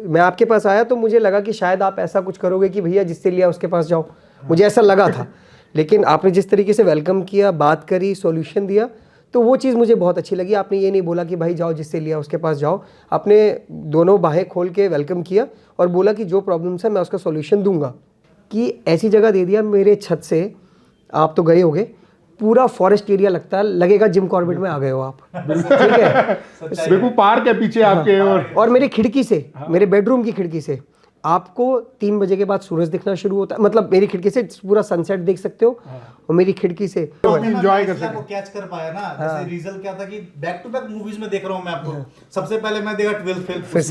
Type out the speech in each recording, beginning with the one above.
मैं आपके पास आया तो मुझे लगा कि शायद आप ऐसा कुछ करोगे कि भैया जिससे लिया उसके पास जाओ, मुझे ऐसा लगा था। लेकिन आपने जिस तरीके से वेलकम किया, बात करी, सॉल्यूशन दिया, तो वो चीज़ मुझे बहुत अच्छी लगी। आपने ये नहीं बोला कि भाई जाओ जिससे लिया उसके पास जाओ, आपने दोनों बाहें खोल के वेलकम किया और बोला कि जो प्रॉब्लम्स है मैं उसका सॉल्यूशन दूंगा। कि ऐसी जगह दे दिया, मेरे छत से आप तो गए होगे, पूरा फॉरेस्ट एरिया लगता है, लगेगा जिम कॉर्बेट में आ गए हो आप। ठीक है, बिल्कुल पार्क है पीछे आपके। और मेरी खिड़की से, मेरे बेडरूम की खिड़की से आपको 3 बजे के बाद सूरज दिखना शुरू होता है, मतलब मेरी खिड़की से पूरा सनसेट देख सकते हो और मेरी खिड़की से एंजॉय कर सकते आपको कैच कर पाया ना। जैसे रीजल क्या था कि बैक टू बैक मूवीज में देख रहा हूं मैं आपको। सबसे पहले मैं देखा 12 फेल, फिर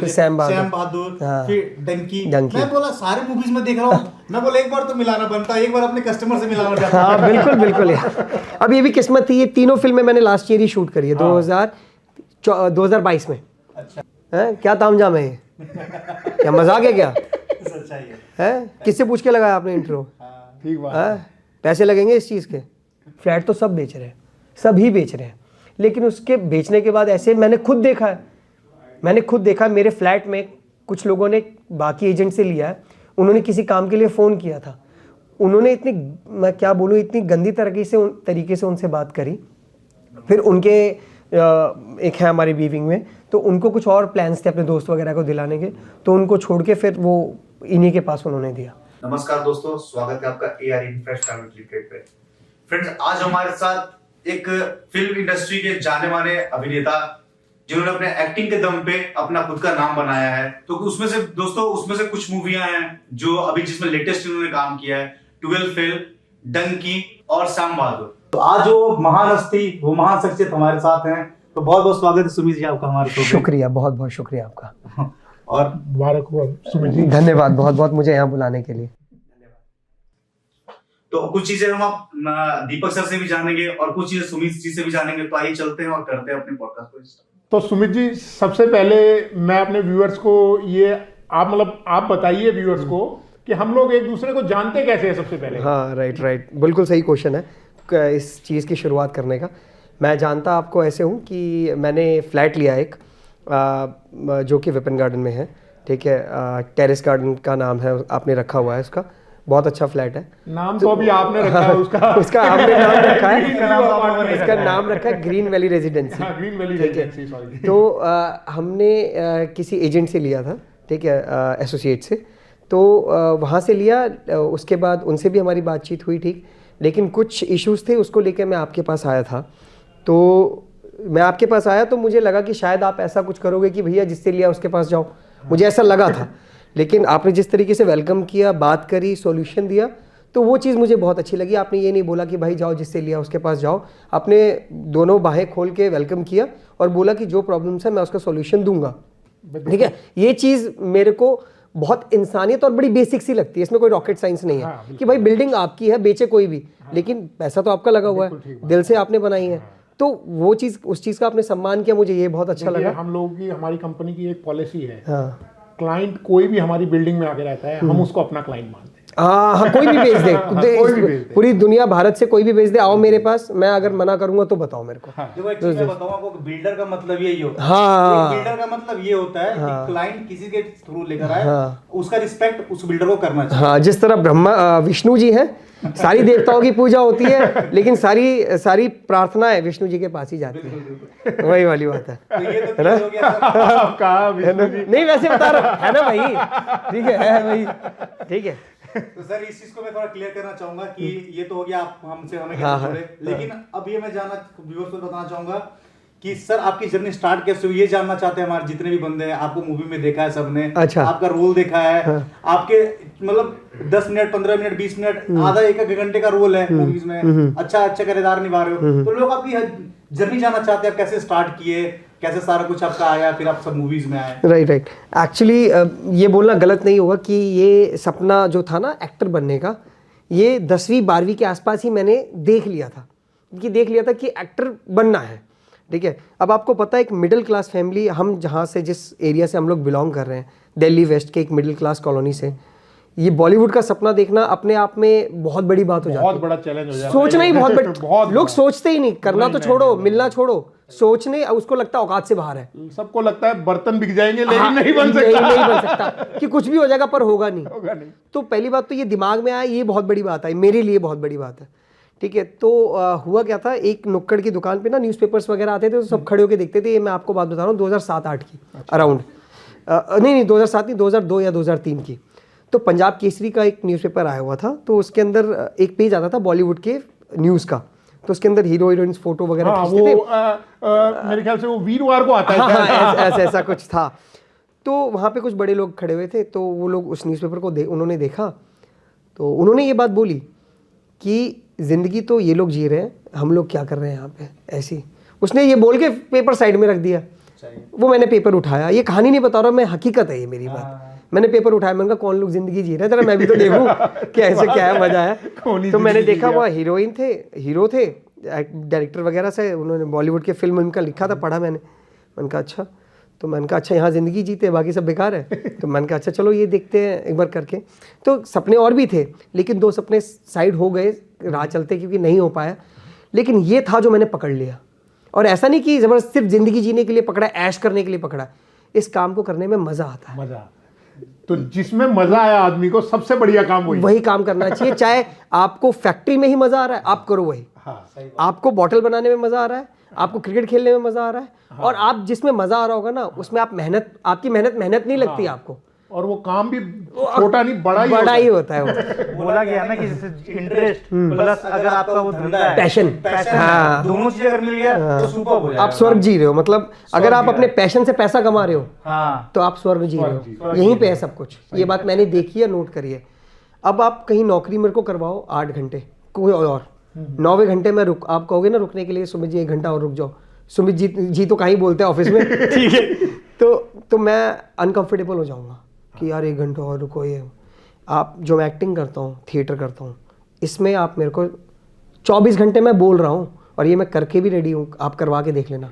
सैम बहादुर, फिर डंकी। मैं बोला सारे मूवीज में देख रहा हूं, मैं बोला एक बार तो मिलाना बनता, एक बार अपने कस्टमर से मिलाना जाता। हाँ बिल्कुल बिल्कुल यार। अब ये भी किस्मत थी, ये तीनों फिल्में मैंने लास्ट ईयर ही शूट करी है, 2022 में। अच्छा है क्या तामझाम है ये? क्या मजाक है क्या? सच्चाई है? किससे पूछ के लगाया आपने इंट्रो? ठीक बात है? पैसे लगेंगे इस चीज़ के? फ्लैट तो सब बेच रहे हैं, सभी बेच रहे हैं, लेकिन उसके बेचने के बाद ऐसे मैंने खुद देखा है, मेरे फ्लैट में कुछ लोगों ने बाकी एजेंट से लिया है, उन्होंने किसी काम के लिए फ़ोन किया था, उन्होंने इतनी, मैं क्या बोलूँ, इतनी गंदी तरीके से उनसे बात करी। फिर उनके एक है हमारी वीविंग में, तो उनको कुछ और प्लान्स थे अपने दोस्त वगैरह को दिलाने के, तो उनको छोड़ के फिर वो इन्हीं के पास उन्होंने दिया। नमस्कार दोस्तों, स्वागत है आपका AR इन्फ्रेश प्राइवेट लिमिटेड पे। फ्रेंड्स, आज हमारे साथ एक फिल्म इंडस्ट्री के जाने माने अभिनेता जिन्होंने अपने एक्टिंग के दम पे अपना खुद का नाम बनाया है। तो उसमें से कुछ मूवियां हैं जो अभी जिसमें लेटेस्ट इन्होंने काम किया है, 12 फेल, डंकी और सैम बहादुर। तो आज वो महान हस्ती, वो महान शख्सियत हमारे साथ हैं, तो बहुत बहुत स्वागत है सुमित जी आपका हमारे शो में। शुक्रिया, बहुत बहुत शुक्रिया आपका। और मुबारक हो सुमित जी। धन्यवाद बहुत बहुत मुझे यहाँ बुलाने के लिए। तो कुछ चीजें हम आप दीपक सर से भी जानेंगे और कुछ चीजें सुमित जी से भी जानेंगे। तो आइए चलते हैं और करते हैं अपने पॉडकास्ट को स्टार्ट। तो सुमित जी, सबसे पहले मैं अपने व्यूअर्स को आप बताइए व्यूअर्स को कि हम लोग एक दूसरे को जानते कैसे हैं सबसे पहले। हाँ राइट, बिल्कुल सही क्वेश्चन है इस चीज़ की शुरुआत करने का। मैं जानता आपको ऐसे हूँ कि मैंने फ्लैट लिया एक, जो कि विपिन गार्डन में है, ठीक है, टेरेस गार्डन का नाम है, आपने रखा हुआ है उसका, बहुत अच्छा फ्लैट है। नाम तो अभी आपने रखा है उसका आपने नाम रखा है, इसका नाम रखा है green valley residency. Green valley residency, sorry. तो हमने किसी एजेंट से लिया था, ठीक है, एसोसिएट से, तो वहाँ से लिया, उसके बाद उनसे भी हमारी बातचीत हुई, ठीक, लेकिन कुछ इश्यूज थे, उसको लेकर मैं आपके पास आया था। तो मैं आपके पास आया तो मुझे लगा कि शायद आप ऐसा कुछ करोगे कि भैया जिससे लिया उसके पास जाओ, मुझे ऐसा लगा था। लेकिन आपने जिस तरीके से वेलकम किया, बात करी, सॉल्यूशन दिया, तो वो चीज़ मुझे बहुत अच्छी लगी। आपने ये नहीं बोला कि भाई जाओ जिससे लिया उसके पास जाओ, आपने दोनों बाहें खोल के वेलकम किया और बोला कि जो प्रॉब्लम्स है मैं उसका सॉल्यूशन दूंगा। ठीक है, ये चीज़ मेरे को बहुत इंसानियत और बड़ी बेसिक सी लगती है, इसमें कोई रॉकेट साइंस नहीं है कि भाई बिल्डिंग आपकी है, बेचे कोई भी, लेकिन पैसा तो आपका लगा हुआ है, दिल से आपने बनाई है, तो वो चीज़, उस चीज़ का आपने सम्मान किया, मुझे ये बहुत अच्छा लगा। हम लोगों की, हमारी कंपनी की एक पॉलिसी है, क्लाइंट कोई भी हमारी बिल्डिंग में आके रहता है, हम उसको अपना क्लाइंट मानते हैं। हाँ, कोई भी भेज दे, पूरी दुनिया, भारत से कोई भी भेज दे, आओ मेरे पास, मैं अगर मना करूंगा तो बताओ मेरे को। देखो एक चीज मैं बताऊं आपको, बिल्डर का मतलब यही होता है। हाँ, बिल्डर का मतलब ये होता है कि क्लाइंट किसी के थ्रू लेकर आए, उसका रिस्पेक्ट उस बिल्डर को करना चाहिए। हाँ, जिस तरह ब्रह्मा विष्णु जी हैं, सारी देवताओं की पूजा होती है, लेकिन सारी प्रार्थनाएं विष्णु जी के पास ही जाती है, वही वाली बात है। तो ये तो हो गया नहीं, वैसे बता रहा है ना भाई, ठीक है भाई, ठीक है। तो सर इस चीज को मैं थोड़ा क्लियर करना चाहूंगा कि ये तो हो गया आप हमें कैसे जुड़े, लेकिन अब ये मैं व्यूअर्स को बताना चाहूंगा कि सर आपकी जर्नी स्टार्ट कैसे हुई, ये जानना चाहते हैं हमारे जितने भी बंदे हैं। आपको मूवी में देखा है सबने, अच्छा, आपका रोल देखा है, आपके मतलब 10 मिनट, 15 मिनट, 20 मिनट, आधा एक घंटे का रोल है मूवीज में, अच्छा किरदार निभा रहे हो, तो लोग आपकी जर्नी जानना चाहते हैं, आप कैसे स्टार्ट किए, कैसे सारा कुछ आपका आया, फिर आप सब मूवीज में आए। राइट। एक्चुअली ये बोलना गलत नहीं होगा कि ये सपना जो था ना एक्टर बनने का, ये 10वीं 12वीं के आसपास ही मैंने देख लिया था कि एक्टर बनना है, ठीक है। अब आपको पता है, एक मिडिल क्लास फैमिली, हम जहाँ से, जिस एरिया से हम लोग बिलोंग कर रहे हैं, दिल्ली वेस्ट के एक मिडिल क्लास कॉलोनी से, ये बॉलीवुड का सपना देखना अपने आप में बहुत बड़ी बात हो जाती है, बहुत बड़ा चैलेंज हो जाता है। सोचना ही बहुत बहुत बड़ा, लोग बड़ा। सोचते ही नहीं, करना तो छोड़ो, मिलना छोड़ो, सोचने उसको लगता है औकात से बाहर है, सबको लगता है बर्तन बिक जाएंगे लेकिन नहीं बन नहीं सकता। नहीं बन सकता कि कुछ भी हो जाएगा पर होगा नहीं। होगा नहीं। तो पहली बात तो ये दिमाग में आया, ये बहुत बड़ी बात है, मेरे लिए बहुत बड़ी बात है। ठीक है, तो हुआ क्या था, एक नुक्कड़ की दुकान पे ना न्यूज़पेपर्स वगैरह आते थे, तो सब खड़े होकर देखते थे। ये मैं आपको बात बता रहा हूँ 2007-8 की अराउंड, नहीं 2007 नहीं, 2002 या 2003 की। तो पंजाब केसरी का एक न्यूज़पेपर आया हुआ था, तो उसके अंदर एक पेज आता था बॉलीवुड के न्यूज़ का, तो उसके अंदर हीरो हीरोइंस फोटो वगैरह हाँ, खींचते वो थे। मेरे ख्याल से वो वीरवार को आता है हाँ शायद। हाँ, ऐसा कुछ था। तो वहाँ पे कुछ बड़े लोग खड़े हुए थे, तो वो लोग उस न्यूज़पेपर को उन्होंने देखा, तो उन्होंने ये बात बोली कि ज़िंदगी तो ये लोग जी रहे हैं, हम लोग क्या कर रहे हैं यहाँ पे ऐसी। उसने ये बोल के पेपर साइड में रख दिया। वो मैंने पेपर उठाया, ये कहानी नहीं बता रहा मैं, हकीकत है ये मेरी बात। मैंने पेपर उठाया, मैंने कहा कौन लोग जिंदगी जी रहे हैं, जरा मैं भी तो देखूं कि ऐसे क्या है, मजा है। तो मैंने देखा वो हीरोइन थे, हीरो थे, डायरेक्टर वगैरह से, उन्होंने बॉलीवुड के फिल्म उनका लिखा था, पढ़ा मैंने कहा अच्छा। तो मैंने कहा अच्छा, यहाँ ज़िंदगी जीते बाकी सब बेकार है। तो मैंने कहा अच्छा चलो ये देखते हैं एक बार करके। तो सपने और भी थे, लेकिन 2 सपने साइड हो गए राह चलते, क्योंकि नहीं हो पाया। लेकिन ये था जो मैंने पकड़ लिया, और ऐसा नहीं कि ज़बरदस्त सिर्फ ज़िंदगी जीने के लिए पकड़ा, ऐश करने के लिए पकड़ा। इस काम को करने में मज़ा आता है। मजा, तो जिसमें मजा आया आदमी को, सबसे बढ़िया काम वही काम करना चाहिए। चाहे आपको फैक्ट्री में ही मज़ा आ रहा है, आप करो वही। हाँ, आपको बॉटल बनाने में मज़ा आ रहा है, आपको क्रिकेट खेलने में मज़ा आ रहा है, और आप जिसमें मज़ा आ रहा होगा ना, उसमें आप आपकी मेहनत नहीं लगती आपको, और वो काम भी छोटा नहीं बड़ा ही होता है वो। बोला गया ना कि जैसे इंटरेस्ट प्लस अगर आपका वो धंधा है, पैशन, हाँ, दोनों चीज अगर मिल गया तो सुपर हो जाएगा। आप स्वर्ग जी रहे हो। मतलब अगर आप अपने पैशन से पैसा कमा रहे हो, हाँ, तो आप स्वर्ग जी रहे हो। यहीं पे है सब कुछ। ये बात मैंने देखी है, नोट करी है। अब आप कहीं नौकरी मेरे को करवाओ 8 घंटे, कोई और 9वें घंटे में आप कहोगे ना रुकने के लिए, सुमित जी 1 घंटा और रुक जाओ, सुमित जी तो कहीं बोलते हैं ऑफिस में, ठीक है। तो मैं अनकंफर्टेबल हो जाऊंगा कि यार 1 घंटा और रुको। ये आप जो मैं एक्टिंग करता हूँ, थिएटर करता हूँ, इसमें आप मेरे को 24 घंटे मैं बोल रहा हूँ, और ये मैं करके भी रेडी हूँ, आप करवा के देख लेना।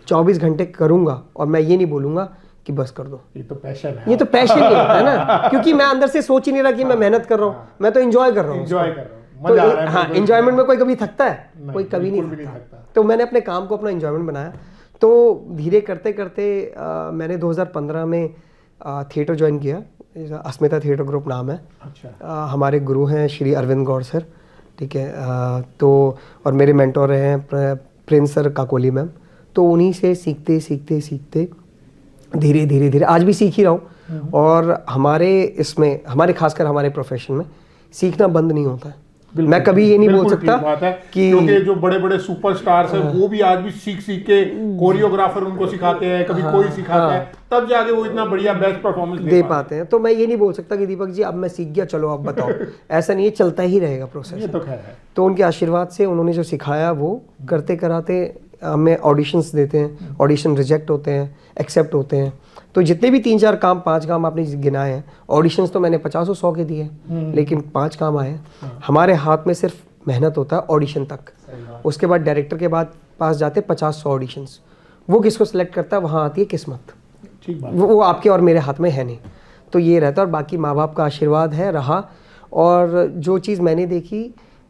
24 घंटे करूँगा, और मैं ये नहीं बोलूँगा कि बस कर दो। ये तो पैशन है। ये तो पैशन ही होता है ना, क्योंकि मैं अंदर से सोच ही नहीं रहा कि मैं मेहनत कर रहा हूँ, मैं तो एंजॉय कर रहा हूँ। एंजॉय कर रहा हूँ, मजा आ रहा है। हाँ, एंजॉयमेंट में कोई कभी थकता है? कोई कभी नहीं बिल्कुल भी नहीं थकता। थकता। तो मैंने अपने काम को अपना एंजॉयमेंट बनाया। तो धीरे करते करते मैंने 2015 में थिएटर ज्वाइन किया, अस्मिता थिएटर ग्रुप नाम है। अच्छा। हमारे गुरु हैं श्री अरविंद गौर सर, ठीक है। तो और मेरे मेंटोर हैं प्रिंस सर काकोली मैम। तो उन्हीं से सीखते सीखते सीखते धीरे धीरे धीरे आज भी सीख ही रहा हूँ। और हमारे खासकर हमारे प्रोफेशन में सीखना बंद नहीं होता है। मैं कभी ये नहीं बोल सकता कि क्योंकि जो बड़े बड़े सुपरस्टार्स हैं वो भी आज भी सीख के कोरियोग्राफर उनको सिखाते हैं, कभी कोई सिखाता है, तब जाके वो इतना बढ़िया बेस्ट परफॉर्मेंस दे पाते हैं। तो मैं ये नहीं बोल सकता कि दीपक जी अब मैं सीख गया, चलो अब बताओ। ऐसा नहीं है, चलता ही रहेगा प्रोसेस। ये तो खैर है। तो उनके आशीर्वाद से उन्होंने जो सिखाया वो करते कराते हमें ऑडिशंस देते हैं, ऑडिशन रिजेक्ट होते हैं, एक्सेप्ट होते हैं। तो जितने भी 3-4 काम 5 काम आपने गिनाए हैं, ऑडिशंस तो मैंने 50 और 100 के दिए, लेकिन 5 काम आए। हमारे हाथ में सिर्फ मेहनत होता है ऑडिशन तक। उसके बाद डायरेक्टर के बाद पास जाते 50-100 ऑडिशंस। वो किसको सिलेक्ट करता है, वहाँ आती है किस्मत। ठीक बात। वो आपके और मेरे हाथ में है नहीं। तो ये रहता है, और बाकी माँ बाप का आशीर्वाद है रहा। और जो चीज़ मैंने देखी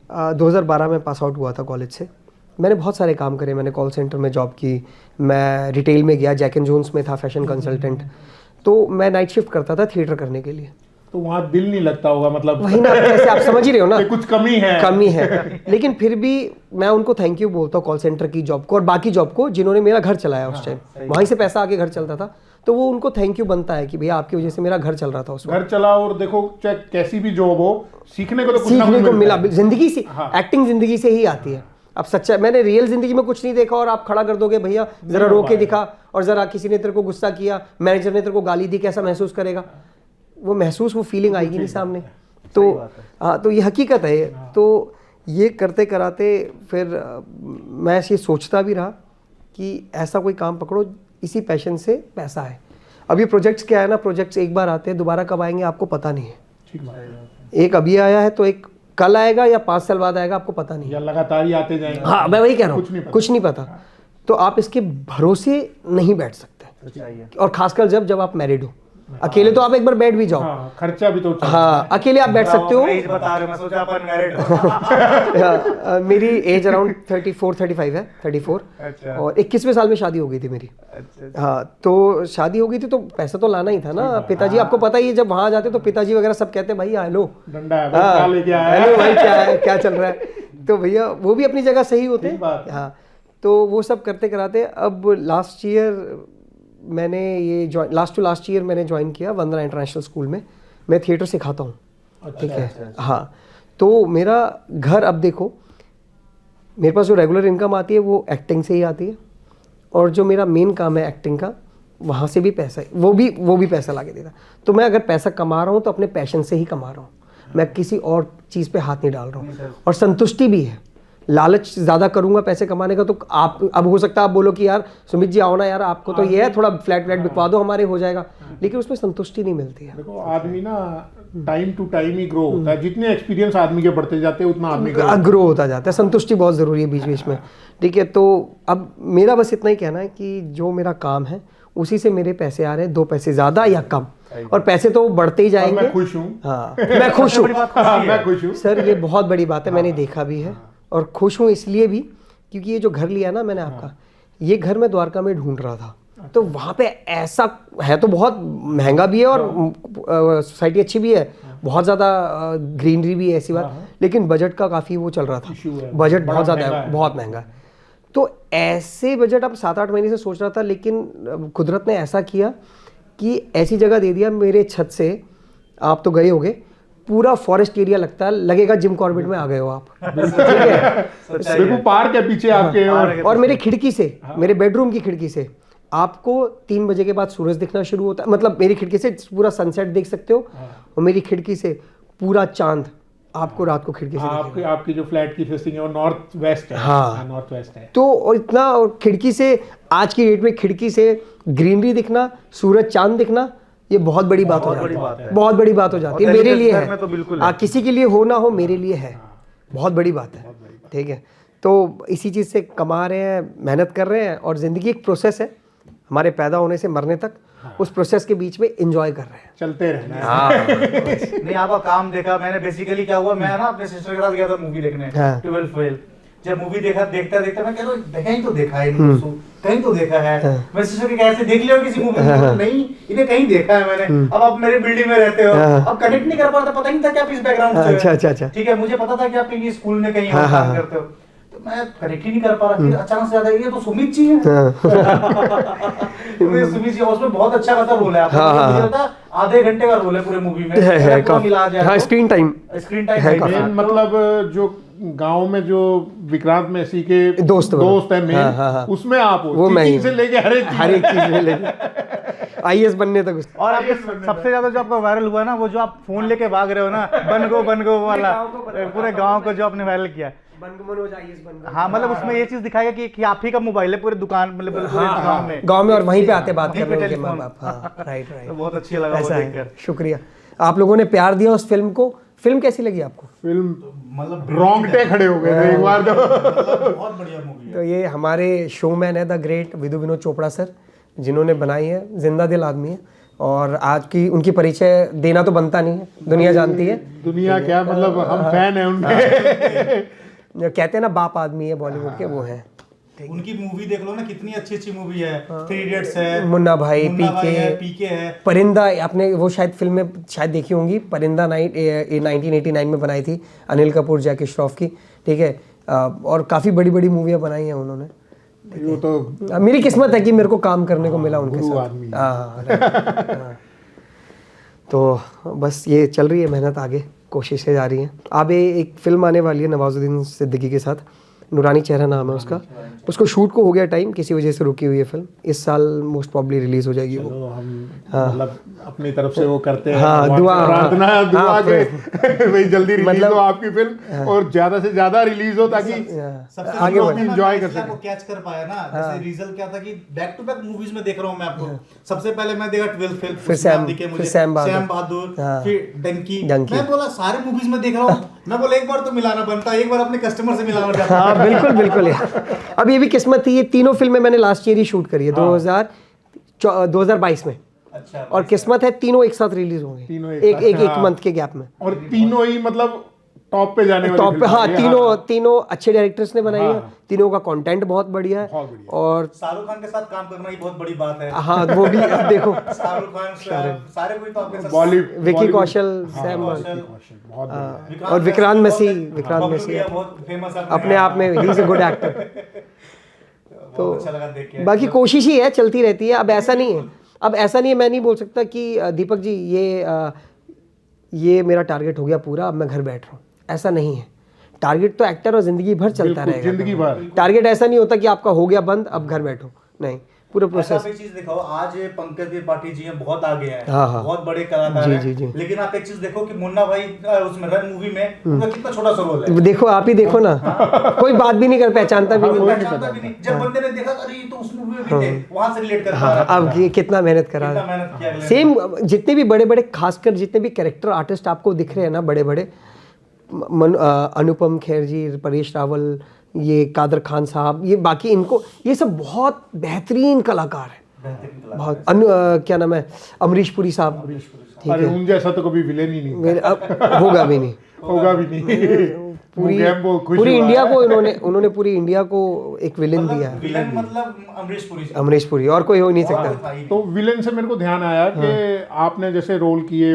2012 में पास आउट हुआ था कॉलेज से। मैंने बहुत सारे काम करे, मैंने कॉल सेंटर में जॉब की, मैं रिटेल में गया, जैक एंड जोन्स में था फैशन कंसल्टेंट। तो मैं नाइट शिफ्ट करता था थिएटर करने के लिए। तो वहाँ दिल नहीं लगता होगा, मतलब वही ना, कैसे आप समझ ही रहे हो ना, कुछ कमी है। लेकिन फिर भी मैं उनको थैंक यू बोलता हूँ, कॉल सेंटर की जॉब को और बाकी जॉब को, जिन्होंने मेरा घर चलाया उस टाइम। वहीं से पैसा आके घर चलता था, तो वो उनको थैंक यू बनता है कि भैया आपकी वजह से मेरा घर चल रहा था उस वक्त। घर चला। और देखो चाहे कैसी भी जॉब हो, सीखने को तो कुछ ना सीखने कुछ को मिला। मिलता है। जिंदगी से, हाँ। एक्टिंग जिंदगी से ही आती है। अब सच्चा, मैंने रियल जिंदगी में कुछ नहीं देखा और आप खड़ा कर दोगे भैया जरा रो के दिखा, और जरा किसी ने तेरे को गुस्सा किया, मैनेजर ने तेरे को गाली दी, कैसा महसूस करेगा? वो फीलिंग आएगी नहीं सामने। तो हाँ, तो ये हकीकत है। तो ये करते कराते फिर मैं ये सोचता भी रहा कि ऐसा कोई काम पकड़ो, इसी पैशन से पैसा है। अब ये प्रोजेक्ट्स क्या है ना, प्रोजेक्ट्स एक बार आते हैं, दोबारा कब आएंगे आपको पता नहीं है। ठीक बात है। एक अभी आया है तो एक कल आएगा या 5 साल बाद आएगा, आपको पता नहीं। या लगातार ही आते जाएंगे। हाँ, मैं वही कह रहा कुछ हूँ, कुछ नहीं पता। तो आप इसके भरोसे नहीं बैठ सकते, और खासकर जब आप मैरिड हो। अकेले तो आप एक बार बैठ भी जाओ। हाँ, खर्चा भी तो चलता हाँ, अकेले आप बैठ सकते हो। एज बता रहे हो, मैं सोचा अपन मैरिड मेरी एज अराउंड 34-35 है, 34। अच्छा। और 21वें साल में शादी हो गई थी मेरी। अच्छा। हाँ, तो शादी हो गई थी तो पैसा तो लाना ही था ना। पिताजी, आपको पता ही है जब वहां जाते तो पिताजी वगैरह सब कहते हैं भाई हेलो, डंडा है भाई, क्या लेके आया है? हेलो भाई, क्या है, क्या चल रहा है। तो भैया वो भी अपनी जगह सही होते सही बात हैं। है। हाँ, तो वो सब करते कराते अब लास्ट ईयर मैंने ये लास्ट ईयर मैंने ज्वाइन किया वंदना इंटरनेशनल स्कूल में। मैं थिएटर सिखाता हूँ, ठीक है। हाँ, तो मेरा घर, अब देखो मेरे पास जो रेगुलर इनकम आती है वो एक्टिंग से ही आती है, और जो मेरा मेन काम है एक्टिंग का, वहाँ से भी पैसा, वो भी पैसा ला के देता। तो मैं अगर पैसा कमा रहा हूँ तो अपने पैशन से ही कमा रहा हूँ, मैं किसी और चीज़ पे हाथ नहीं डाल रहा हूँ। और संतुष्टि भी है। लालच ज़्यादा करूँगा पैसे कमाने का तो आप, अब हो सकता है आप बोलो कि यार सुमित जी आओ ना यार, आपको तो ये है थोड़ा फ्लैट बिकवा दो, हमारे हो जाएगा, लेकिन उसमें संतुष्टि नहीं मिलती है। देखो आदमी ना टाइम टू टाइम ही ग्रो होता है, जितने एक्सपीरियंस आदमी के बढ़ते जाते हैं उतना आदमी ग्रो होता जाता है। संतुष्टि बहुत ज़रूरी है बीच बीच में, ठीक है। तो अब मेरा बस इतना ही कहना है कि जो मेरा काम है उसी से मेरे पैसे आ रहे हैं, 2 पैसे ज़्यादा या कम, और पैसे तो बढ़ते ही जाएंगे। मैं खुश हूँ। हाँ, मैं खुश हूँ। मैं खुश हूँ सर, ये बहुत बड़ी बात है, मैंने देखा भी है। और खुश हूँ इसलिए भी क्योंकि ये जो घर लिया ना मैंने आपका, ये घर मैं द्वारका में ढूंढ रहा था, तो वहाँ पे ऐसा है तो बहुत महंगा भी है और सोसाइटी अच्छी भी है, बहुत ज़्यादा ग्रीनरी भी है, ऐसी बात, लेकिन बजट का काफ़ी वो चल रहा था, बजट बहुत ज़्यादा है, बहुत महंगा है। तो ऐसे बजट अब 7-8 महीने से सोच रहा था, लेकिन कुदरत ने ऐसा किया कि ऐसी जगह दे दिया मेरे छत से, आप तो गए होगे, पूरा फॉरेस्ट एरिया लगता है, लगेगा जिम कॉर्बेट में आ गए हो आप, ठीक है। देखो पार्क है पीछे आपके, और मेरी खिड़की से, मेरे बेडरूम की खिड़की से आपको 3 बजे के बाद सूरज दिखना शुरू होता है, मतलब मेरी खिड़की से पूरा सनसेट देख सकते हो, और मेरी खिड़की से पूरा चांद आपको रात को खिड़की से दिखेगा। आपकी जो फ्लैट की फेसिंग है वो नॉर्थ वेस्ट है। हाँ, नॉर्थ वेस्ट है। तो और इतना, और खिड़की से आज की डेट में खिड़की से ग्रीनरी दिखना, सूरज चांद दिखना, ये बहुत बड़ी बात हो जाती है, बहुत बड़ी बात हो जाती है मेरे लिए है। तो बिल्कुल किसी के लिए हो ना हो, मेरे लिए है, बहुत बड़ी बात है, ठीक है। तो इसी चीज़ से कमा रहे हैं, मेहनत कर रहे हैं, और ज़िंदगी एक प्रोसेस है, हमारे पैदा होने से मरने तक, उस प्रोसेस के बीच में एंजॉय कर रहे हैं, चलते रहना है। हाँ। नहीं, आपका काम देखा मैंने। बेसिकली क्या हुआ, मैं ना अपने सिस्टर के साथ गया था मूवी देखने, हाँ। 12 फेल। जब मूवी देखता मैं कह रहा हूँ कहीं तो देखा है इनको, कहीं तो देखा है। मैं सिस्टर के कैसे देख लिया किसी मूवी में, नहीं इन्हें कहीं देखा है मैंने। अब आप मेरे बिल्डिंग में रहते हो, अब कनेक्ट नहीं कर पा रहा था, पता ही नहीं था कि आप इस बैकग्राउंड से हो। अच्छा। ठीक है, मुझे पता था कि आप कहीं स्कूल में कहीं और काम करते हो, तो मैं कनेक्ट ही नहीं कर पा रहा। फिर अचानक से याद आया, ये तो सुमित जी है। तो ये सुमित जी, उसमें बहुत अच्छा खासा रोल है आपका, मुझे लगता है आधे घंटे का रोल है पूरे मूवी में, पूरा मिला जाए। हाँ, स्क्रीन टाइम है काफी। मेन मतलब जो गांव में जो विक्रांत मैसी के दोस्त है मेन, हाँ। उसमें आप हो, वो मैं चिकन से लेके हर एक चीज में लेके IAS बनने तक। और आपके सबसे ज्यादा जो आपका वायरल हुआ ना, वो जो आप फोन लेके भाग रहे हो ना, बन गो वाला, पूरे गांव को जो आपने वायरल किया। हाँ, मतलब उसमें ये चीज दिखाया कि आप ही का मोबाइल है पूरे दुकान, मतलब पूरे गांव में, और वहीं पे आते बात करने उनके माँ बाप। हाँ, राइट। तो बहुत अच्छी लगा वो देखकर। शुक्रिया, आप लोगों ने प्यार दिया उस फिल्म को। फिल्म कैसी लगी आपको? फिल्म मतलब रोंगटे खड़े हो गए थे एक बार तो। बहुत बढ़िया मूवी है। तो ये हमारे शोमैन है the great Vidhu Vinod Chopra sir, जिन्होंने बनाई है, जिंदा दिल आदमी है, और आज की उनकी परिचय देना तो बनता नहीं है, दुनिया जानती है। दुनिया क्या, मतलब हम फैन है उनके। कहते हैं ना बाप आदमी है बॉलीवुड के, वो है। उनकी मूवी देख लो ना, कितनी अच्छी अच्छी मूवी है। 3 इडियट्स है, मुन्ना भाई, पीके है, परिंदा, आपने वो शायद फिल्म में शायद देखी होंगी, परिंदा 1989 में बनाई थी अनिल कपूर, जैकी श्रॉफ की, ठीक है। और काफ़ी बड़ी बड़ी मूवियाँ बनाई हैं उन्होंने। वो तो मेरी किस्मत है कि मेरे को काम करने को मिला उनके साथ। आदमी। हाँ। तो बस ये चल रही है मेहनत, आगे कोशिशें जा रही हैं। अब एक फिल्म आने वाली है नवाजुद्दीन सिद्दीकी के साथ, नूरानी चेहरा नाम है उसका। उसको शूट को हो गया टाइम, किसी वजह से रुकी हुई है फिल्म। इस साल मोस्ट प्रॉब्ली रिलीज हो जाएगी वो। तो हम मतलब अपनी तरफ से वो करते हैं, हाँ, दुआ, प्रार्थना हाँ, दुआ हाँ, के भाई जल्दी रिलीज मतलब- हो आपकी फिल्म, और ज्यादा से ज्यादा रिलीज हो ताकि सबसे आगे बड़ी बढ़े। बात है ना, Enjoy मैं कर इसलिए सकें। आपको कैच कर पाया ना। जैसे रीजल क्या था कि बैक टू बैक मूवीज में देख रहा हूं मैं आपको। सबसे पहले मैं देखा 12 फेल, फिर सैम बहादुर, बहादुर, हाँ। फिर डंकी। डंकी। मैं बोला सारे मूवीज में देख रहा हूं, मैं बोला एक बार तो मिलाना बनता, एक बार अपने कस्टमर से मिलाना चाहता। हाँ, बिल्कुल यार। अब ये भी किस्मत थी, ये तीनों फिल्में मैंने लास्ट ईयर ही शूट करी है, 2022 में। अच्छा, और किस्मत है तीनों एक साथ रिलीज होंगे, तीनों एक एक साथ, एक हाँ। मंथ के गैप में। और तीनों ही मतलब टॉप पे जाने वाली टॉप पे, फिल्म हाँ, है। तीनों अच्छे डायरेक्टर्स ने बनाई है, हाँ। तीनों का कंटेंट बहुत बढ़िया है। बहुत बढ़िया। और शाहरुख खान के साथ काम करना ही बहुत बड़ी बात है। हाँ, वो भी अब देखो, शाहरुख खान सारे कोई तो आपके साथ बॉलीवुड विकी कौशल, हाँ, सैम कौशल, बहुत बढ़िया। और विक्रांत मैसी, विक्रांत मैसी बहुत फेमस है अपने आप में he is a good actor. तो अच्छा लगा देख के। बाकी कोशिश ही है, चलती रहती है। अब ऐसा नहीं है, मैं नहीं बोल सकता कि दीपक जी ये मेरा टारगेट हो गया पूरा, अब मैं घर बैठ रहा हूँ, ऐसा नहीं है। टारगेट तो एक्टर और जिंदगी भर चलता बिल्कुल, रहेगा। जिंदगी भर। टारगेट ऐसा नहीं होता कि आपका हो गया बंद अब घर बैठो, नहीं, पूरा ऐसा प्रोसेस। आप एक चीज दिखाओ, आज ये पंकज त्रिपाठी जी हैं, बहुत आगे हैं, हाँ, हाँ। बहुत बड़े कलाकार जी, हैं। जी, जी। लेकिन आप एक चीज देखो कि मुन्ना भाई उसमें रन मूवी में उनका कितना छोटा सा रोल है। देखो, आप ही देखो ना, कोई बात भी नहीं कर, पहचानता भी कोई नहीं। पहचानता भी नहीं। जब बंदे ने देखा अरे ये तो उस मूवी में भी थे, वहां से रिलेट कर पा हाँ, रहा अब ये कितना मेहनत करा कितना मेहनत किया अगले ने। सेम जितने भी बड़े बड़े, खासकर जितने भी कैरेक्टर आर्टिस्ट आपको दिख रहे हैं ना, बड़े बड़े, अनुपम खेर जी, परेश रावल, ये कादर खान साहब, ये बाकी इनको, ये सब बहुत बेहतरीन कलाकार हैं। बेहतरीन कलाकार। बहुत क्या नाम है, अमरीश पुरी साहब, ठीक अरे है, उन जैसा तो कभी विलेन ही नहीं मेरे अब होगा भी नहीं। होगा भी नहीं। पूरी इंडिया को उन्होंने पूरी इंडिया को एक विलेन दिया है, विलन मतलब अमरीश पुरी। अमरीश पुरी, और कोई हो नहीं सकता। तो विलेन से मेरे को ध्यान आया कि आपने जैसे रोल किए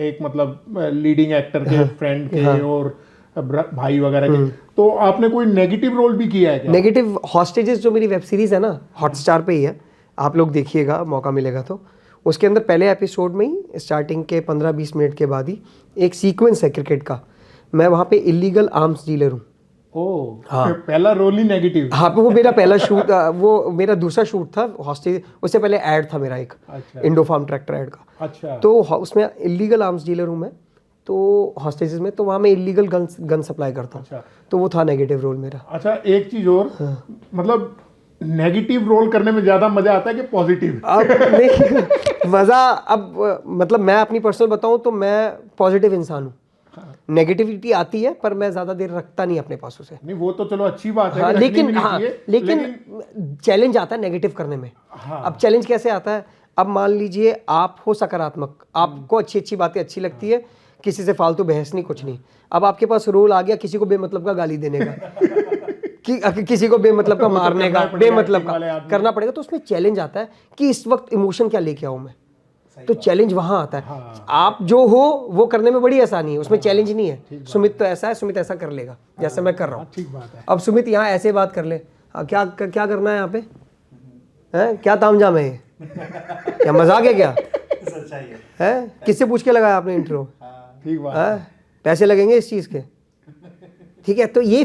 एक मतलब लीडिंग एक्टर के फ्रेंड के और भाई वगैरह के, तो आपने कोई नेगेटिव रोल भी किया है क्या? नेगेटिव हॉस्टेजेस जो मेरी वेब सीरीज है ना, हॉटस्टार पे ही है, आप लोग देखिएगा, मौका मिलेगा तो। उसके अंदर पहले एपिसोड में ही स्टार्टिंग के 15-20 मिनट के बाद ही एक सीक्वेंस है क्रिकेट का, मैं वहाँ पे इलीगल आर्म्स डीलर हूँ। ओह, हाँ। पहला रोल ही नेगेटिव। हाँ, वो मेरा पहला शूट, वो मेरा दूसरा शूट था हॉस्टेज, उससे पहले ऐड था मेरा एक, अच्छा। इंडो फार्म ट्रैक्टर ऐड का। अच्छा। तो उसमें इलीगल आर्म्स डीलर हूँ मैं, तो हॉस्टेजेस में, तो वहाँ मैं इलीगल गन सप्लाई करता हूँ। अच्छा। तो वो था नेगेटिव रोल मेरा। अच्छा, एक चीज और, मतलब नेगेटिव रोल करने में ज्यादा मजा आता है कि पॉजिटिव? अब नहीं, मज़ा, अब मतलब मैं अपनी पर्सनल बताऊं तो मैं पॉजिटिव इंसान हूँ। नेगेटिविटी आती है पर मैं ज़्यादा देर रखता नहीं अपने पास उसे। नहीं, वो तो चलो अच्छी बात है हाँ, कि रखनी भी नहीं हाँ, चाहिए, लेकिन चैलेंज आता है नेगेटिव करने में। हाँ। अब चैलेंज कैसे आता है, अब मान लीजिए आप हो सकारात्मक, आपको अच्छी अच्छी बातें अच्छी लगती है, किसी से फालतू बहस नहीं, कुछ नहीं। अब आपके पास रोल आ गया किसी को बेमतलब का गाली देने का किसी को बेमतलब का मारने का, बेमतलब का करना पड़ेगा। तो उसमें चैलेंज आता है कि इस वक्त इमोशन क्या लेके आऊँ मैं, तो चैलेंज वहां आता है। आप जो हो वो करने में बड़ी आसानी है, उसमें चैलेंज नहीं है। सुमित तो ऐसा है, सुमित ऐसा कर लेगा जैसे मैं कर रहा हूँ। ठीक बात है। अब सुमित यहाँ ऐसे बात कर ले, क्या क्या करना है यहाँ पे, हैं क्या तामझाम है ये, क्या मजाक है क्या, सच्चाई है। हैं किससे पूछ के लगाया आपने इंट्रो, ठीक बात है। पैसे लगेंगे इस चीज़ के, ठीक है। तो ये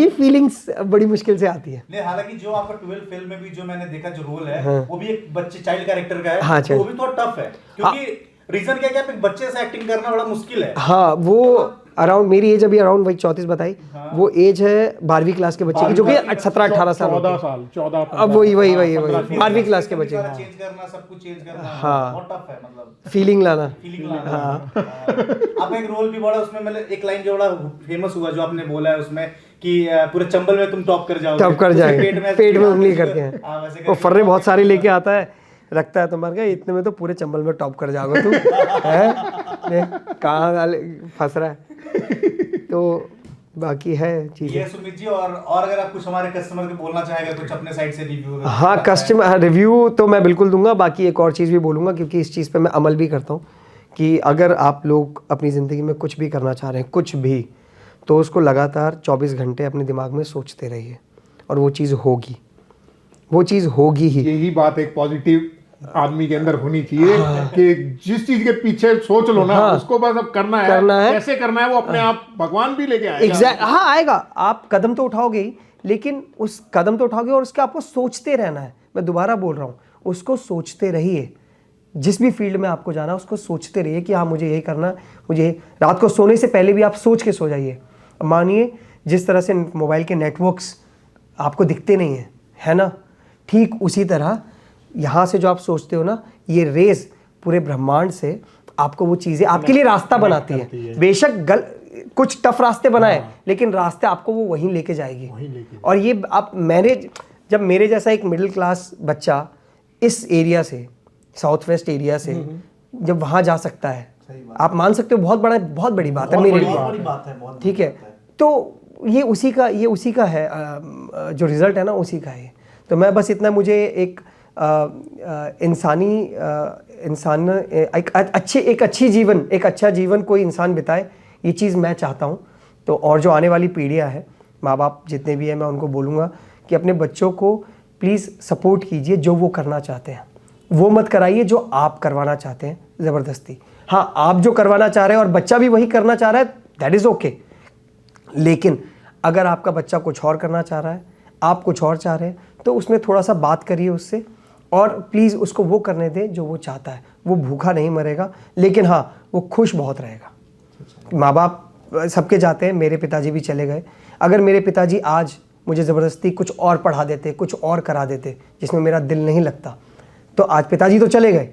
फीलिंग्स बड़ी मुश्किल से आती है। नहीं, हालांकि जो आपका 12 फिल्म में भी जो मैंने देखा जो रोल है, वो भी एक बच्चे चाइल्ड कैरेक्टर का है। हाँ, तो वो भी थोड़ा टफ है, क्योंकि रीजन क्या है कि आप एक बच्चे से एक्टिंग करना बड़ा मुश्किल है। हाँ, वो अराउंड मेरी एज अभी अराउंड वही 34 बताई, वो एज है 12वीं क्लास के बच्चे की, जो कि 17-18 साल होती है। 14 अब वही 12वीं क्लास के बच्चे, चेंज करना, सब कुछ चेंज करना, हाँ। बहुत टफ है, मतलब फीलिंग लाना। फीलिंग लाना। आपका एक रोल भी बड़ा उसमें, मतलब एक लाइन जो बड़ा फेमस हुआ जो आपने बोला है उसमें कि पूरे चंबल में तुम टॉप कर जाओगे, टॉप कर जाएंगे, पेट में उंगली करके हैं, हाँ, वैसे वो फर्रे बहुत सारे लेके आता है, रखता है तुम्हारे का, इतने में तो पूरे चंबल में टॉप कर जाओगे तुम, है कहाँ फंस रहा है। तो बाकी है चीज़ें। ये सुमित जी, और अगर आप कुछ हमारे कस्टमर को बोलना चाहेंगे, कुछ अपने साइड से रिव्यू। हाँ, कस्टमर रिव्यू तो मैं बिल्कुल दूंगा, बाकी एक और चीज़ भी बोलूँगा, क्योंकि इस चीज़ पे मैं अमल भी करता हूँ कि अगर आप लोग अपनी ज़िंदगी में कुछ भी करना चाह रहे हैं, कुछ भी, तो उसको लगातार 24 घंटे अपने दिमाग में सोचते रहिए, और वो चीज़ होगी, वो चीज़ होगी ही। यही बात एक पॉजिटिव आदमी के अंदर होनी चाहिए कि जिस चीज के पीछे सोच लो ना, उसको बस अब करना है, कैसे करना है वो अपने आप भगवान भी लेके आएगा। एग्जैक्ट, हाँ आएगा। आप कदम तो उठाओगे ही, लेकिन उस कदम तो उठाओगे और उसके आपको सोचते रहना है। मैं दोबारा बोल रहा हूँ, उसको सोचते रहिए। जिस भी फील्ड में आपको जाना, उसको सोचते रहिए कि हाँ मुझे यही करना, मुझे रात को सोने से पहले भी आप सोच के सो जाइए। मानिए जिस तरह से मोबाइल के नेटवर्क्स आपको दिखते नहीं हैं, है ना, ठीक उसी तरह यहाँ से जो आप सोचते हो ना, ये रेस पूरे ब्रह्मांड से आपको वो चीज़ें आपके लिए रास्ता बनाती है। बेशक कुछ टफ रास्ते बनाए, लेकिन रास्ते आपको वो वहीं लेके जाएगी। और ये आप जब मेरे जैसा एक मिडिल क्लास बच्चा इस एरिया से साउथ वेस्ट एरिया से जब वहाँ जा सकता है, आप मान सकते हो बहुत बड़ी बात है मेरे लिए, बड़ी बात है, बहुत ठीक है। तो ये उसी का है, जो रिजल्ट है ना उसी का है। तो मैं बस इतना, मुझे एक एक अच्छा जीवन कोई इंसान बिताए, ये चीज़ मैं चाहता हूँ। तो और जो आने वाली पीढ़ियाँ हैं, माँ बाप जितने भी हैं, मैं उनको बोलूँगा कि अपने बच्चों को प्लीज़ सपोर्ट कीजिए, जो वो करना चाहते हैं वो मत कराइए जो आप करवाना चाहते हैं ज़बरदस्ती। हाँ, आप जो करवाना चाह रहे हैं और बच्चा भी वही करना चाह रहा है, दैट इज़ ओके। लेकिन अगर आपका बच्चा कुछ और करना चाह रहा है, आप कुछ और चाह रहे हैं, तो उसमें थोड़ा सा बात करिए उससे, और प्लीज़ उसको वो करने दें जो वो चाहता है। वो भूखा नहीं मरेगा, लेकिन हाँ वो खुश बहुत रहेगा। माँ बाप सबके जाते हैं, मेरे पिताजी भी चले गए। अगर मेरे पिताजी आज मुझे ज़बरदस्ती कुछ और पढ़ा देते, कुछ और करा देते जिसमें मेरा दिल नहीं लगता, तो आज पिताजी तो चले गए,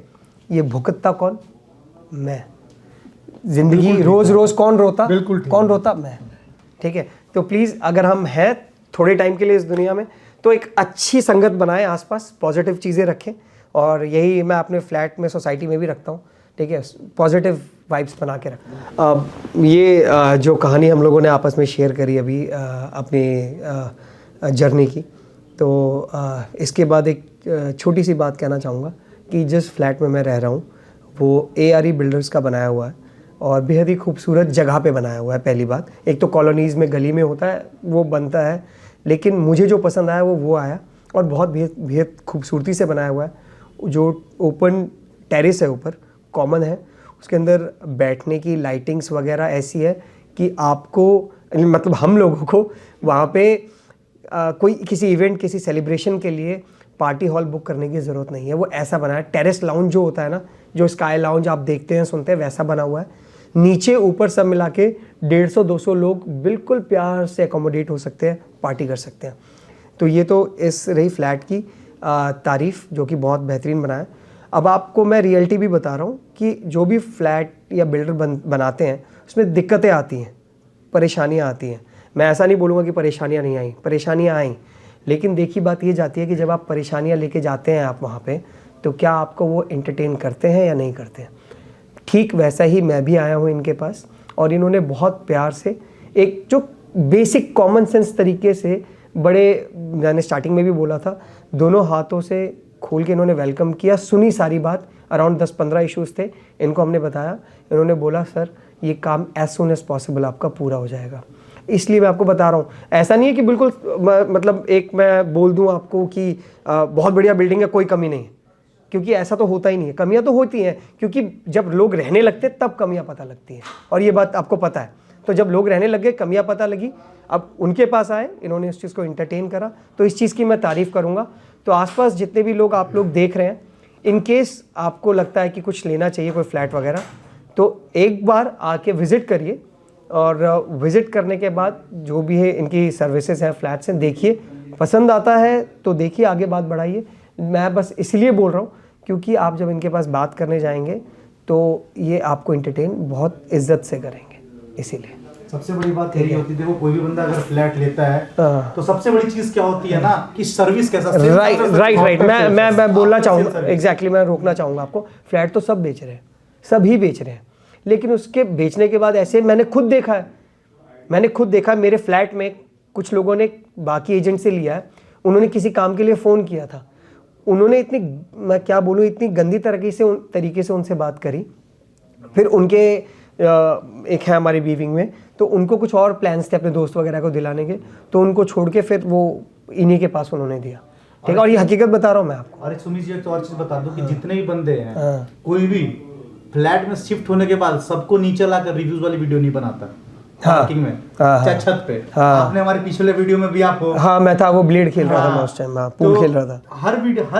ये भुगतता कौन? मैं। ज़िंदगी रोज़ रोज़ कौन रोता? बिल्कुल ठीक। कौन रोता? मैं। ठीक है। तो प्लीज़ अगर हम हैं थोड़े टाइम के लिए इस दुनिया में, तो एक अच्छी संगत बनाएं, आसपास पॉजिटिव चीज़ें रखें। और यही मैं अपने फ्लैट में, सोसाइटी में भी रखता हूँ, ठीक है, पॉजिटिव वाइब्स बना के रखना। ये जो कहानी हम लोगों ने आपस में शेयर करी अभी अपनी जर्नी की, तो इसके बाद एक छोटी सी बात कहना चाहूँगा कि जिस फ्लैट में मैं रह रहा हूँ वो ARE बिल्डर्स का बनाया हुआ है और बेहद ही खूबसूरत जगह पे बनाया हुआ है। पहली बात, एक तो कॉलोनीज़ में गली में होता है वो बनता है, लेकिन मुझे जो पसंद आया वो आया, और बहुत बेहद खूबसूरती से बनाया हुआ है। जो ओपन टेरेस है, ऊपर कॉमन है, उसके अंदर बैठने की लाइटिंग्स वगैरह ऐसी है कि आपको, मतलब हम लोगों को वहाँ पे कोई किसी इवेंट, किसी सेलिब्रेशन के लिए पार्टी हॉल बुक करने की ज़रूरत नहीं है। वो ऐसा बना है, टेरेस लाउंज जो होता है ना, जो स्काई लाउंज आप देखते हैं सुनते हैं, वैसा बना हुआ है। नीचे ऊपर सब मिला के 150-200 लोग बिल्कुल प्यार से अकोमोडेट हो सकते हैं, पार्टी कर सकते हैं। तो ये तो इस रही फ्लैट की तारीफ़, जो कि बहुत बेहतरीन बना है। अब आपको मैं रियलिटी भी बता रहा हूँ कि जो भी फ्लैट या बिल्डर बनाते हैं उसमें दिक्कतें आती हैं, परेशानियाँ आती हैं। मैं ऐसा नहीं बोलूँगा कि परेशानियाँ नहीं आई, परेशानियाँ आई, लेकिन देखी बात ये जाती है कि जब आप परेशानियाँ लेके जाते हैं आप वहाँ पे, तो क्या आपको वो एंटरटेन करते हैं या नहीं करते हैं। ठीक वैसा ही मैं भी आया हूँ इनके पास, और इन्होंने बहुत प्यार से एक जो बेसिक कॉमन सेंस तरीके से, बड़े, मैंने स्टार्टिंग में भी बोला था, दोनों हाथों से खोल के इन्होंने वेलकम किया, सुनी सारी बात। अराउंड 10-15 इश्यूज़ थे, इनको हमने बताया, इन्होंने बोला सर ये काम एज सुन एज पॉसिबल आपका पूरा हो जाएगा। इसलिए मैं आपको बता रहा हूँ, ऐसा नहीं है कि बिल्कुल मतलब एक मैं बोल दूँ आपको कि बहुत बढ़िया बिल्डिंग है, कोई कमी नहीं है, क्योंकि ऐसा तो होता ही नहीं है। कमियां तो होती हैं, क्योंकि जब लोग रहने लगते तब कमियां पता लगती हैं, और ये बात आपको पता है। तो जब लोग रहने लगे, कमियां पता लगी, अब उनके पास आए, इन्होंने इस चीज़ को एंटरटेन करा, तो इस चीज़ की मैं तारीफ़ करूँगा। तो आसपास जितने भी लोग आप लोग देख रहे हैं, इन केस आपको लगता है कि कुछ लेना चाहिए, कोई फ्लैट वगैरह, तो एक बार आके विज़िट करिए, और विज़िट करने के बाद जो भी है इनकी सर्विसेज हैं, फ्लैट्स हैं, देखिए, पसंद आता है तो देखिए, आगे बात बढ़ाइए। मैं बस इसलिए बोल रहा हूँ क्योंकि आप जब इनके पास बात करने जाएंगे तो ये आपको एंटरटेन बहुत इज्जत से करेंगे, इसीलिए। सबसे बड़ी बात यही होती है, देखो कोई भी बंदा अगर फ्लैट लेता है तो सबसे बड़ी चीज क्या होती है ना, कि सर्विस कैसा। राइट मैं बोलना चाहूँगा, एग्जैक्टली मैं रोकना चाहूँगा आपको। फ्लैट तो सब बेच रहे हैं, सभी बेच रहे हैं, लेकिन उसके बेचने के बाद ऐसे मैंने खुद देखा, मेरे फ्लैट में कुछ लोगों ने बाकी एजेंट से लिया है, उन्होंने किसी काम के लिए फ़ोन किया था, उन्होंने इतनी, मैं क्या बोलूँ, इतनी गंदी तरीके से उनसे बात करी। फिर उनके एक है हमारी वीविंग में, तो उनको कुछ और प्लान्स थे अपने दोस्त वगैरह को दिलाने के, तो उनको छोड़ के फिर वो इन्हीं के पास उन्होंने दिया। ठीक है, और ये हकीकत बता रहा हूँ मैं आपको। और सुमित जी, एक तो और चीज बता दो कि जितने भी बंदे हैं, कोई भी फ्लैट में शिफ्ट होने के बाद सबको नीचे लाकर रिव्यूज वाली वीडियो नहीं बनाता। पार्किंग में, चाहे छत पे। आपने हमारे पिछले वीडियो में भी आपको, हाँ मैं था, वो ब्लेड खेल रहा था मैं उस टाइम, पूल खेल रहा था। हर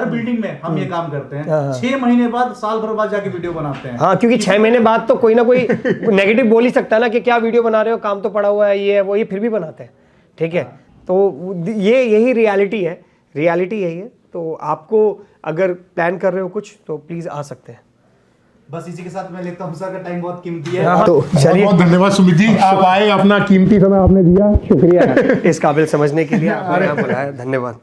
बिल्डिंग में हम ये काम करते हैं। 6 महीने बाद, साल भर बाद जाके वीडियो बनाते हैं। हाँ, क्योंकि 6 महीने बाद तो कोई ना कोई नेगेटिव बोल ही सकता है ना कि क्या वीडियो बना रहे हो, काम तो पड़ा हुआ है, ये है वो, ये फिर भी बनाते हैं। ठीक है, तो यही रियलिटी यही है। तो आपको अगर प्लान कर रहे हो कुछ, तो प्लीज आ सकते हैं। बस इसी के साथ मैं लेता हूँ, सर का टाइम बहुत कीमती है। तो चलिए, बहुत धन्यवाद सुमित जी, आप आए, अपना कीमती समय आपने दिया, शुक्रिया इस काबिल समझने के लिए, आपने यहाँ बुलाया, धन्यवाद।